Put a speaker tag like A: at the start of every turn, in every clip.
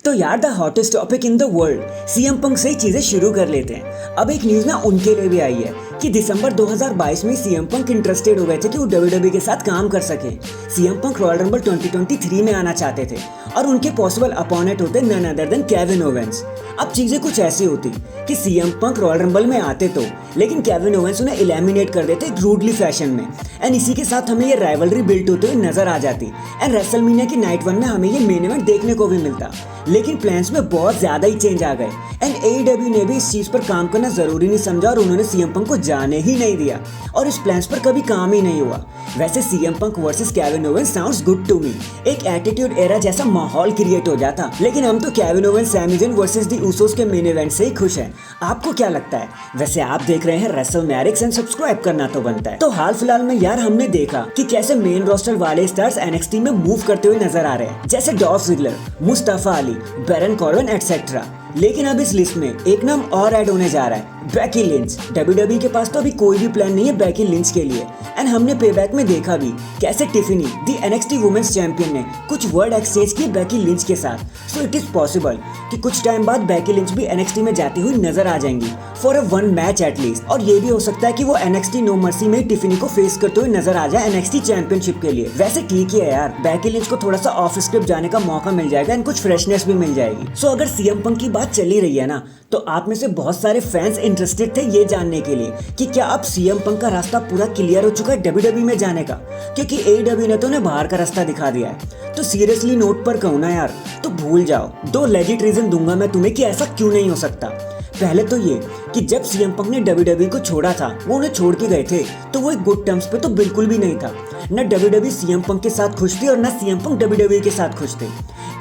A: तो यार the hottest topic in the world CM Punk से ही चीजें शुरू कर लेते हैं। अब एक न्यूज ना उनके लिए भी आई है कि दिसंबर 2022 में सीएम पंक इंटरेस्टेड हो गए थे कि वो डब्ल्यूडब्ल्यूई के साथ काम कर सके। सीएम पंक रॉयल रंबल 2023 में आना चाहते थे और उनके पॉसिबल अपोनेंट होते none other than Kevin Owens. अब चीजें कुछ ऐसी होती कि सीएम पंक रॉयल रंबल में आते तो, लेकिन केविन ओवेंस उन्हें एलिमिनेट कर देते रूडली फैशन में। एंड इसी के साथ हमें ये राइवलरी बिल्ट होते हुए नजर आ जाती एंड रेसलमेनिया की नाइट 1 में हमें ये मेन इवेंट देखने को भी मिलता। लेकिन प्लान्स में बहुत ज्यादा ही चेंज आ गए एंड एईडब्ल्यू ने भी इस चीज पर काम करना जरूरी नहीं समझा और उन्होंने सीएम पंक को जाने ही नहीं दिया और इस प्लान्स पर कभी काम ही नहीं हुआ। वैसे CM Punk versus Kevin Owens sounds good to me, एक एटीट्यूड एरा जैसा माहौल क्रिएट हो जाता। लेकिन हम तो Kevin Owens Sammy Zayn versus the Usos के मेन इवेंट से ही खुश हैं। आपको क्या लगता है? वैसे आप देख रहे हैं रेसलमैनिक्स एंड सब्सक्राइब करना तो बनता है। तो हाल फिलहाल में यार हमने देखा कि कैसे मेन रोस्टर वाले स्टार्स एनएक्सटी में मूव करते हुए नजर आ रहे हैं, जैसे Dolph Ziggler, Mustafa Ali, Baron Corbin etcetera. लेकिन अब इस लिस्ट में एक नाम और ऐड होने जा रहा है, बेकी लिंच। डब्ल्यूडब्ल्यूई के पास तो अभी कोई भी प्लान नहीं है बेकी लिंच के लिए एंड हमने पेबैक में देखा भी कैसे टिफिनी दी एनएक्सटी वुमेन्स चैंपियन ने कुछ वर्ड एक्सचेंज किए बेकी लिंच के साथ। सो इट इज पॉसिबल कि कुछ टाइम बाद बेकी लिंच भी एनएक्सटी में जाती हुई नजर आ जाएंगी for a one match at least. और ये भी हो सकता है कि वो एनएक्सटी नो मर्सी में टिफिनी को फेस करते हुए नजर आ जाए एनएक्सटी चैंपियनशिप के लिए। वैसे ठीक ही है यार, बेकी लिंच को थोड़ा सा ऑफ स्क्रिप्ट जाने का मौका मिल जाएगा एंड कुछ फ्रेशनेस भी मिल जाएगी। सो अगर सीएम पंक की बात चली रही है ना, तो आप में से बहुत सारे फैंस इंटरेस्टेड थे ये जानने के लिए कि क्या अब सीएम पंक का रास्ता पूरा क्लियर हो चुका है डब्ल्यूडब्ल्यूई में जाने का, क्योंकि एईडब्ल्यू ने तो उन्हें बाहर का रास्ता दिखा दिया है। तो सीरियसली नोट पर कहूँ ना यार, तो भूल जाओ। 2 लेजिट रीजन दूंगा मैं तुम्हें कि ऐसा क्यों नहीं हो सकता। पहले तो ये कि जब सीएम पंक ने डब्ल्यूडब्ल्यूई को छोड़ा था, वो उन्हें छोड़ के गए थे तो वो एक गुड टर्म्स पे तो बिल्कुल भी नहीं था। न डब्ल्यूडब्ल्यूई सीएम पंक के साथ खुश थी और न सीएम पंक डब्ल्यूडब्ल्यूई के साथ खुश थे।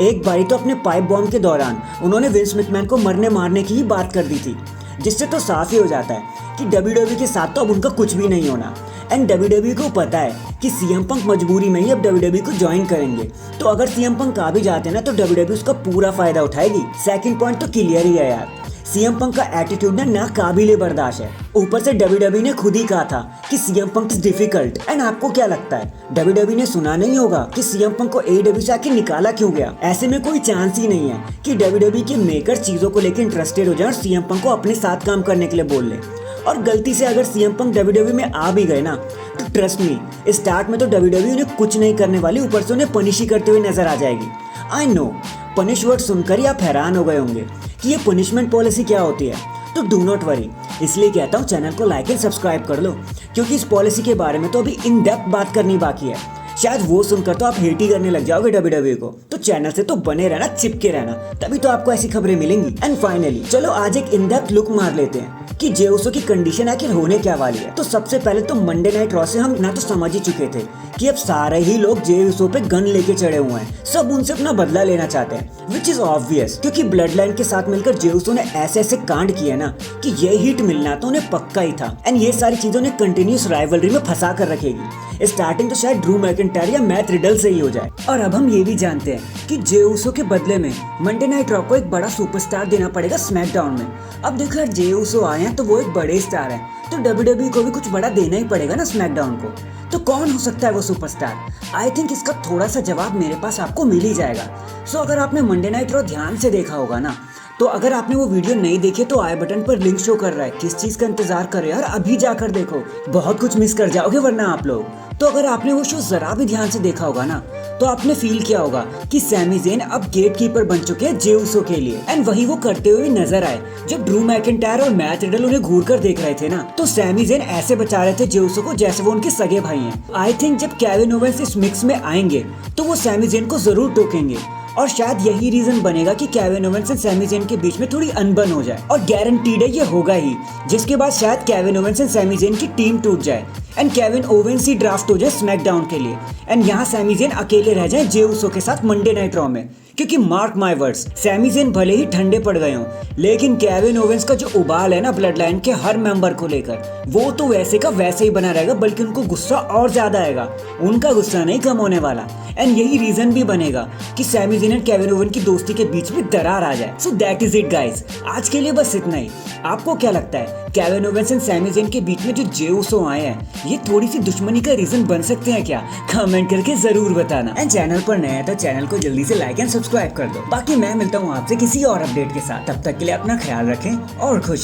A: एक बारी तो अपने पाइप बॉम्ब के दौरान उन्होंने विंस मैकमैन को मरने मारने की ही बात कर दी थी, जिससे तो साफ ही हो जाता है कि डब्ल्यूडब्ल्यूई के साथ तो अब उनका कुछ भी नहीं होना। एंड डब्ल्यूडब्ल्यूई को पता है कि सीएम पंक मजबूरी में ही अब डब्ल्यूडब्ल्यूई को ज्वाइन करेंगे, तो अगर सीएम पंक आ भी जाते ना तो डब्ल्यूडब्ल्यूई उसका पूरा फायदा उठाएगी। सेकंड पॉइंट तो क्लियर ही है यार, सीएम पंक का एटीट्यूड ना काबिले बर्दाश्त है। ऊपर से डब्ल्यूडब्ल्यूई ने खुद ही कहा था कि CM Punk is difficult. And आपको क्या लगता है, डब्ल्यूडब्ल्यूई ने सुना नहीं होगा कि सीएम पंक को एईडब्ल्यू से आके निकाला क्यों गया? ऐसे में कोई चांस ही नहीं है कि डब्ल्यूडब्ल्यूई के मेकर चीजों को लेकर इंटरेस्टेड हो जाए और सीएम पंक को अपने साथ काम करने के लिए बोल ले। और गलती से अगर सीएम पंक डब्ल्यूडब्ल्यूई में आ भी गए ना, तो ट्रस्ट मी स्टार्ट में तो डब्ल्यूडब्ल्यूई उन्हें कुछ नहीं करने वाली, ऊपर से उन्हें पनिश ही करते हुए नजर आ जाएगी। आई नो पनिश वर्ड सुनकर ही आप हैरान हो गए होंगे कि ये पनिशमेंट पॉलिसी क्या होती है, तो डू नॉट वरी। इसलिए कहता हूँ चैनल को लाइक एंड सब्सक्राइब कर लो, क्योंकि इस पॉलिसी के बारे में तो अभी इन डेप्थ बात करनी बाकी है। शायद वो सुनकर तो आप हेट ही करने लग जाओगे डब्ल्यूडब्ल्यूई को। तो चैनल से तो बने रहना, चिपके रहना, तभी तो आपको ऐसी खबरें मिलेंगी। एंड फाइनली चलो आज एक इन डेप्थ लुक मार लेते हैं कि जे उसो की कंडीशन आखिर होने क्या वाली है। तो सबसे पहले तो मंडे नाइट रॉ से हम ना तो समझ ही चुके थे कि अब सारे ही लोग जे उसो पे गन लेके चढ़े हुए हैं, सब उनसे अपना बदला लेना चाहते हैं, विच इज ऑब्वियस, क्योंकि ब्लड लाइन के साथ मिलकर जे उसो ने ऐसे ऐसे कांड किए ना कि ये हिट मिलना तो उन्हें पक्का ही था। एंड ये सारी चीजों ने कंटिन्यूस राइवलरी में फंसा कर रखेगी। स्टार्टिंग तो शायद ड्रू मैकिंटायर या मैट रिडल से ही हो जाए। और अब हम ये भी जानते हैं कि जे उसो के बदले में मंडे नाइट रॉ को एक बड़ा सुपरस्टार देना पड़ेगा स्मैकडाउन में। अब देखो यार, जे उसो आए हैं तो वो एक बड़े स्टार है, तो डब्ल्यूडब्ल्यूई को भी कुछ बड़ा देना ही पड़ेगा ना स्मैकडाउन को। तो कौन हो सकता है वो सुपरस्टार? आई थिंक इसका थोड़ा सा जवाब मेरे पास आपको मिल ही जाएगा। सो अगर आपने मंडे नाइट रॉ ध्यान से देखा होगा ना, तो अगर आपने वो वीडियो नहीं देखी तो आई बटन पर लिंक शो कर रहा है, किस चीज का इंतजार कर रहे हो यार, अभी जाकर देखो, बहुत कुछ मिस कर जाओगे वरना आप लोग। तो अगर आपने वो शो जरा भी ध्यान से देखा होगा ना, तो आपने फील किया होगा कि सैमी ज़ेन अब गेट कीपर बन चुके हैं जे उसो के लिए। एंड वही वो करते हुए नजर आए जब ड्रू मैकिंटायर और मैट रिडल उन्हें घूर कर देख रहे थे ना, तो सैमी ज़ेन ऐसे बचा रहे थे जे उसो को जैसे वो उनके सगे भाई हैं। आई थिंक जब केविन ओवेंस इस मिक्स में आएंगे तो वो सैमी ज़ेन को जरूर टोकेंगे और शायद यही रीजन बनेगा कि केविन ओवेंस और सैमी ज़ेन के बीच में थोड़ी अनबन हो जाए। और गारंटीड है ये होगा ही, जिसके बाद शायद केविन ओवेंस और सैमी ज़ेन की टीम टूट जाए and Kevin Owens he draft हो जाए स्मैकडाउन के लिए एंड यहाँ सैमी ज़ेन अकेले रह जाए जे उसो के साथ मंडे नाइट रॉ में। क्योंकि mark my words, Sammy Zayn भले ही ठंडे पड़ गए हों, लेकिन केविन ओवेंस का जो उबाल है ना ब्लड लाइन के हर मेंबर को लेकर, वो तो वैसे का वैसे ही बना रहेगा, बल्कि उनको गुस्सा और ज्यादा आएगा, उनका गुस्सा नहीं कम होने वाला। एंड यही रीजन भी बनेगा कि Sammy Zayn and Kevin Owens की दोस्ती के बीच में दरार आ जाए। So that is it guys, आज के लिए बस इतना ही। आपको क्या लगता है, Kevin Owens and Sammy Zayn के बीच में जो जे उसो आए हैं, ये थोड़ी सी दुश्मनी का रीजन बन सकते हैं क्या? कमेंट करके जरूर बताना। एंड चैनल पर नया है तो चैनल को जल्दी से लाइक एंड सब्सक्राइब कर दो। बाकी मैं मिलता हूँ आपसे किसी और अपडेट के साथ, तब तक के लिए अपना ख्याल रखें और खुश